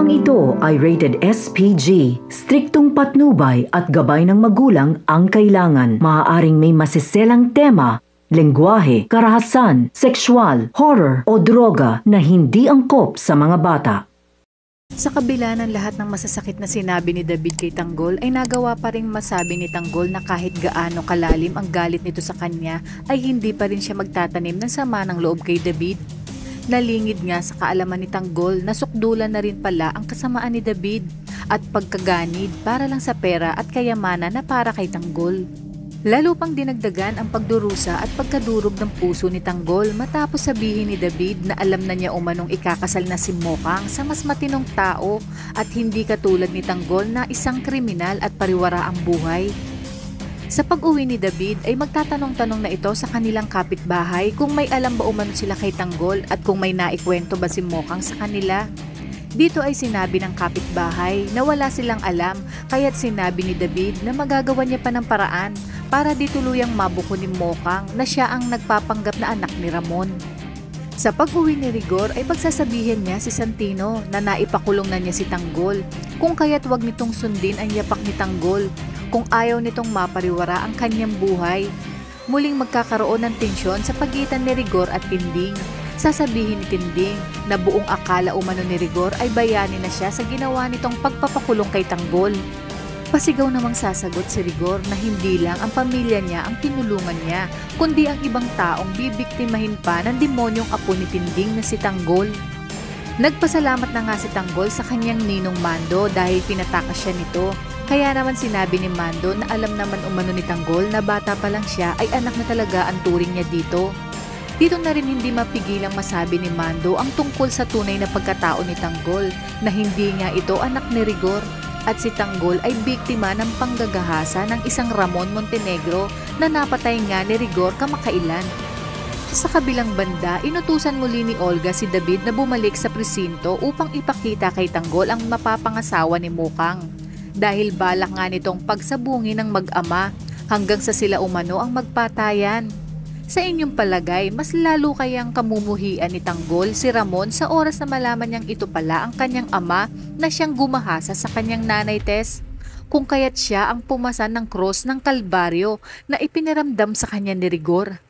Programang ito ay rated SPG. Striktong patnubay at gabay ng magulang ang kailangan. Maaaring may masiselang tema, lengguwahe, karahasan, sexual, horror o droga na hindi angkop sa mga bata. Sa kabila ng lahat ng masasakit na sinabi ni David kay Tanggol ay nagawa pa rin masabi ni Tanggol na kahit gaano kalalim ang galit nito sa kanya ay hindi pa rin siya magtatanim ng sama ng loob kay David. Nalingid nga sa kaalaman ni Tanggol na sukdulan na rin pala ang kasamaan ni David at pagkaganid para lang sa pera at kayamanan na para kay Tanggol. Lalo pang dinagdagan ang pagdurusa at pagkadurog ng puso ni Tanggol matapos sabihin ni David na alam na niya umanong ikakasal na si Mokang sa mas matinong tao at hindi katulad ni Tanggol na isang kriminal at pariwara ang buhay. Sa pag-uwi ni David ay magtatanong-tanong na ito sa kanilang kapitbahay kung may alam ba umano sila kay Tanggol at kung may naikwento ba si Mokang sa kanila. Dito ay sinabi ng kapitbahay na wala silang alam kaya't sinabi ni David na magagawa niya pa ng paraan para di tuluyang mabuko ni Mokang na siya ang nagpapanggap na anak ni Ramon. Sa pag-uwi ni Rigor ay pagsasabihin niya si Santino na naipakulong na niya si Tanggol kung kaya't wag nitong sundin ang yapak ni Tanggol kung ayaw nitong mapariwara ang kanyang buhay. Muling magkakaroon ng tensyon sa pagitan ni Rigor at Tinding. Sasabihin ni Tinding na buong akala umano ni Rigor ay bayani na siya sa ginawa nitong pagpapakulong kay Tanggol. Pasigaw namang sasagot si Rigor na hindi lang ang pamilya niya ang tinulungan niya, kundi ang ibang taong bibiktimahin pa ng demonyong apo ni Tinding na si Tanggol. Nagpasalamat na nga si Tanggol sa kanyang ninong Mando dahil pinatakas siya nito. Kaya naman sinabi ni Mando na alam naman umano ni Tanggol na bata pa lang siya ay anak na talaga ang turing niya dito. Dito na rin hindi mapigilang masabi ni Mando ang tungkol sa tunay na pagkatao ni Tanggol na hindi nga ito anak ni Rigor at si Tanggol ay biktima ng panggagahasa ng isang Ramon Montenegro na napatay nga ni Rigor kamakailan. Sa kabilang banda, inutusan muli ni Olga si David na bumalik sa presinto upang ipakita kay Tanggol ang mapapangasawa ni Mokang dahil balak nga nitong pagsabungin ng mag-ama hanggang sa sila umano ang magpatayan. Sa inyong palagay, mas lalo kayang kamumuhian ni Tanggol si Ramon sa oras na malaman niyang ito pala ang kanyang ama na siyang gumahasa sa kanyang nanay Tess? Kung kaya't siya ang pumasan ng cross ng Kalbaryo na ipiniramdam sa kanya ni Rigor.